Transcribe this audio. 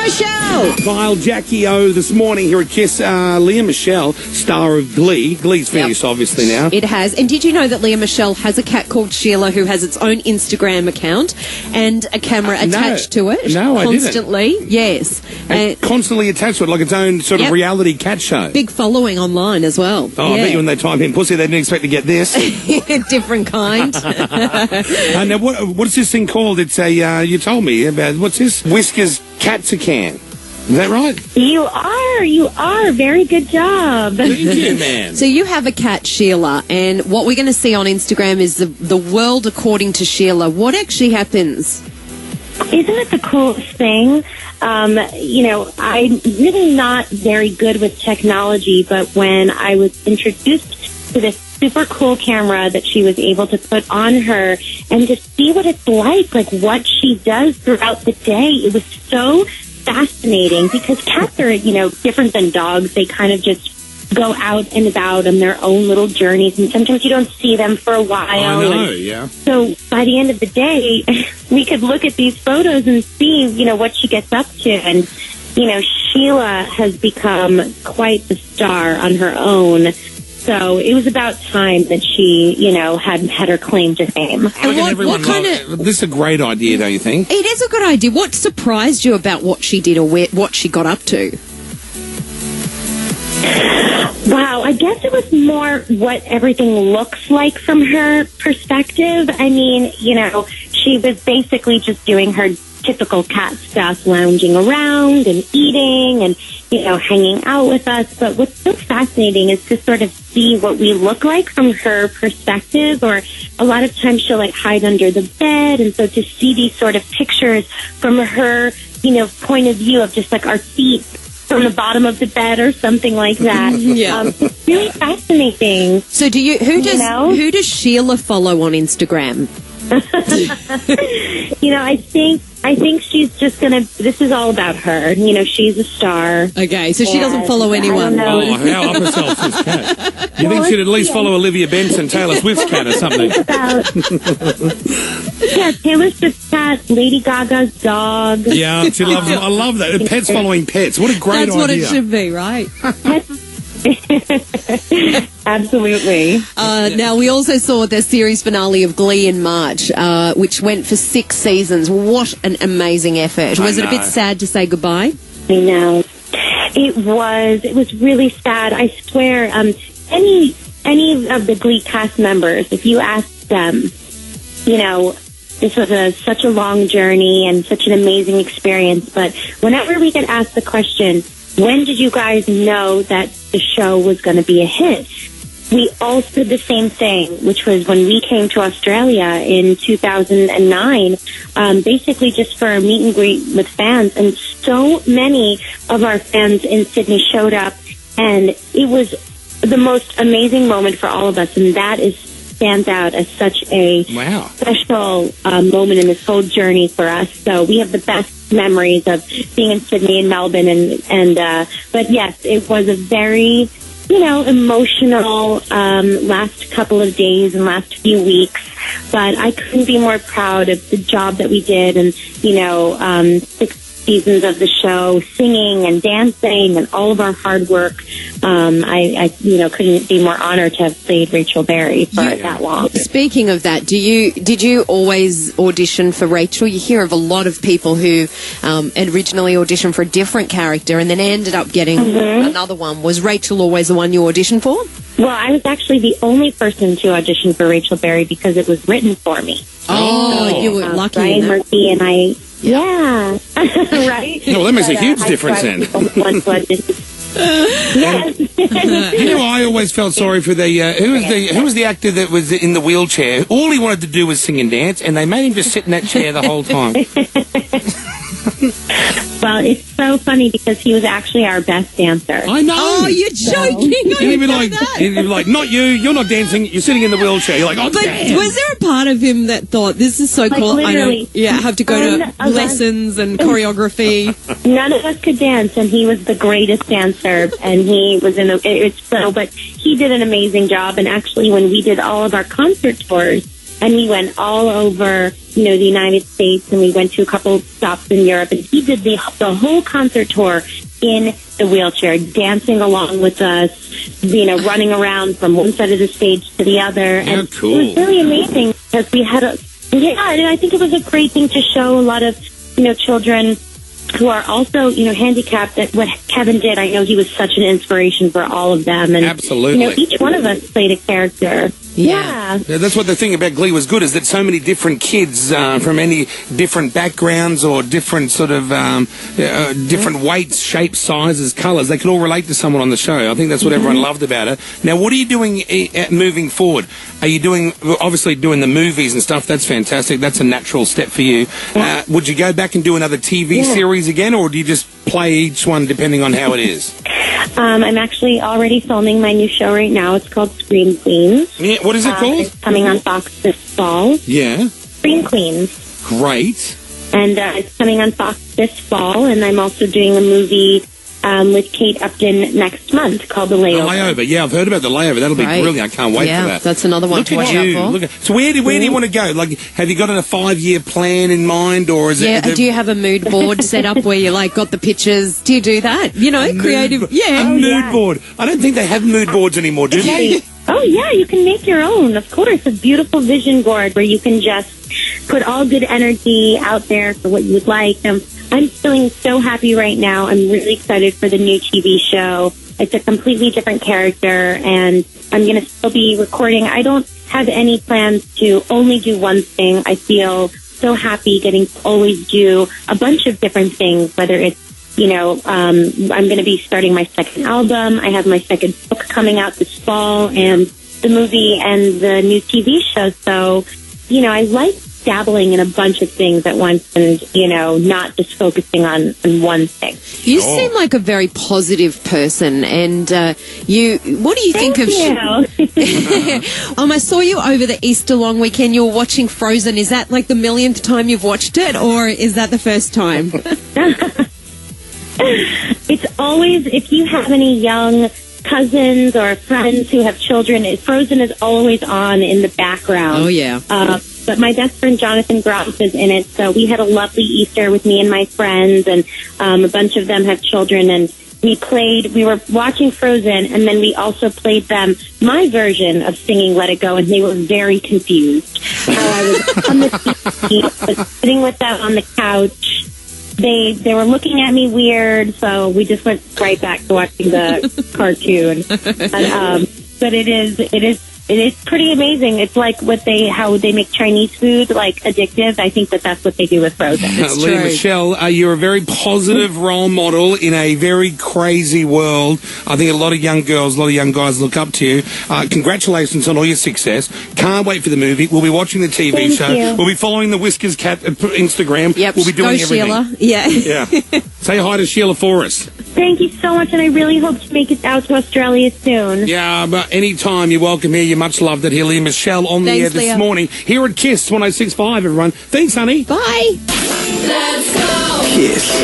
Michelle. Kyle, Jackie O this morning here at Kiss. Leah Michelle, star of Glee. Glee's finished, obviously, now. It has. And did you know that Leah Michelle has a cat called Sheila who has its own Instagram account and a camera attached to it? No, I didn't. Constantly, yes. And constantly attached to it, like its own sort of reality cat show. Big following online as well. Oh, I bet you when they type in pussy, they didn't expect to get this. Different kind. Now, what's this thing called? It's a, you told me about, what's this? Whiskers Catsacan. Is that right? You are. Very good job. Thank you, man. So you have a cat, Sheila, and what we're going to see on Instagram is the world according to Sheila. What actually happens? Isn't it the coolest thing? I'm really not very good with technology, but when I was introduced to this super cool camera that she was able to put on her and to see what it's like what she does throughout the day, it was so fascinating because cats are, different than dogs. They kind of just go out and about on their own little journeys, and sometimes you don't see them for a while. I know, yeah. So by the end of the day, we could look at these photos and see, what she gets up to. And, Sheila has become quite the star on her own. So it was about time that she, had her claim to fame. This is a great idea, don't you think? It is a good idea. What surprised you about what she did or what she got up to? Wow, I guess it was more what everything looks like from her perspective. I mean, she was basically just doing her typical cat stuff, lounging around and eating and, hanging out with us. But what's so fascinating is to sort of see what we look like from her perspective, or a lot of times she'll hide under the bed. And so to see these sort of pictures from her, point of view of just our feet from the bottom of the bed or something like that. It's really fascinating. So who does Sheila follow on Instagram? I think she's just this is all about her. She's a star. Okay, so she doesn't follow anyone. Oh, how up herself is cat. You think she'd at least follow Olivia Benson, Taylor Swift's cat or something? Taylor Swift's cat, Lady Gaga's dog. Yeah, she loves them. I love that. Pets following pets. What a great idea. That's what it should be, right? Absolutely. Now, we also saw the series finale of Glee in March, which went for 6 seasons. What an amazing effort. Was it a bit sad to say goodbye? I know. It was really sad. I swear, any of the Glee cast members, if you asked them, this was such a long journey and such an amazing experience. But whenever we get asked the question, when did you guys know that the show was going to be a hit? We all said the same thing, which was when we came to Australia in 2009, basically just for a meet and greet with fans. And so many of our fans in Sydney showed up, and it was the most amazing moment for all of us. And that stands out as such a special moment in this whole journey for us. So we have the best memories of being in Sydney and Melbourne, but yes, it was a very emotional last couple of days and last few weeks, but I couldn't be more proud of the job that we did, and 6 seasons of the show, singing and dancing and all of our hard work. I couldn't be more honored to have played Rachel Berry for that long. Speaking of that, did you always audition for Rachel? You hear of a lot of people who had originally auditioned for a different character and then ended up getting another one. Was Rachel always the one you auditioned for? Well, I was actually the only person to audition for Rachel Berry because it was written for me. Oh, you were lucky. Brian Murphy and I. Yeah, right? Well, that makes a huge difference then. I always felt sorry for who was the actor that was in the wheelchair? All he wanted to do was sing and dance, and they made him just sit in that chair the whole time. Well, it's so funny because he was actually our best dancer. I know. Oh, you're joking. He'd be like, not you. You're not dancing. You're sitting in the wheelchair. You're like, oh, damn. Was there a part of him that thought, this is so cool? Literally. I have to go to lessons and choreography. None of us could dance, and he was the greatest dancer, and he was but he did an amazing job. And actually, when we did all of our concert tours, and we went all over, the United States, and we went to a couple stops in Europe, and he did the whole concert tour in the wheelchair, dancing along with us, running around from one side of the stage to the other. Yeah, and cool. It was really amazing because we had and I think it was a great thing to show a lot of, children who are also, handicapped, that what Kevin did, I know he was such an inspiration for all of them. And, Absolutely. Each one of us played a character. Yeah. Yeah, that's what the thing about Glee was good, is that so many different kids from any different backgrounds or different sort of different weights, shapes, sizes, colours, they could all relate to someone on the show. I think that's what everyone loved about it. Now, what are you doing moving forward? Are you obviously doing the movies and stuff? That's fantastic. That's a natural step for you. Would you go back and do another TV series again, or do you just play each one depending on how it is? I'm actually already filming my new show right now. It's called Scream Queens. Yeah, what is it called? It's coming on Fox this fall. Yeah. Scream Queens. Great. And it's coming on Fox this fall, and I'm also doing a movie with Kate Upton next month called The Layover. The Layover. Yeah, I've heard about The Layover. That'll be brilliant. I can't wait for that. That's another one to watch out for. So where do you want to go? Like, have you got a 5-year plan in mind, or is it? Do you have a mood board set up where you got the pictures? Do you do that? Creative. A mood board. I don't think they have mood boards anymore, do they? Oh, yeah, you can make your own, of course. A beautiful vision board where you can just put all good energy out there for what you would like. I'm feeling so happy right now. I'm really excited for the new TV show. It's a completely different character, and I'm going to still be recording. I don't have any plans to only do one thing. I feel so happy getting to always do a bunch of different things, whether it's I'm going to be starting my second album. I have my second book coming out this fall, and the movie and the new TV show. So, I like dabbling in a bunch of things at once and, not just focusing on one thing. You seem like a very positive person, and what do you think of... I saw you over the Easter long weekend. You were watching Frozen. Is that like the millionth time you've watched it, or is that the first time? It's always, if you have any young cousins or friends who have children, Frozen is always on in the background. Oh, yeah. But my best friend Jonathan Groff is in it, so we had a lovely Easter with me and my friends, and a bunch of them have children, and we were watching Frozen, and then we also played them my version of singing Let It Go, and they were very confused. How I was on the seat, but sitting with them on the couch. They were looking at me weird, so we just went right back to watching the cartoon. But it is pretty amazing. It's like how they make Chinese food addictive. I think that's what they do with Frozen. Lea Michele, you're a very positive role model in a very crazy world. I think a lot of young girls, a lot of young guys look up to you. Congratulations on all your success. Can't wait for the movie. We'll be watching the TV show. You. We'll be following the Whiskers Cat Instagram. Yep. We'll be doing everything. Sheila. Yeah. Say hi to Sheila for us. Thank you so much, and I really hope to make it out to Australia soon. Yeah, but anytime you're welcome here. You're much loved at here. Lea Michele on the air this morning here at KISS 106.5, everyone. Thanks, honey. Bye. Let's go. KISS.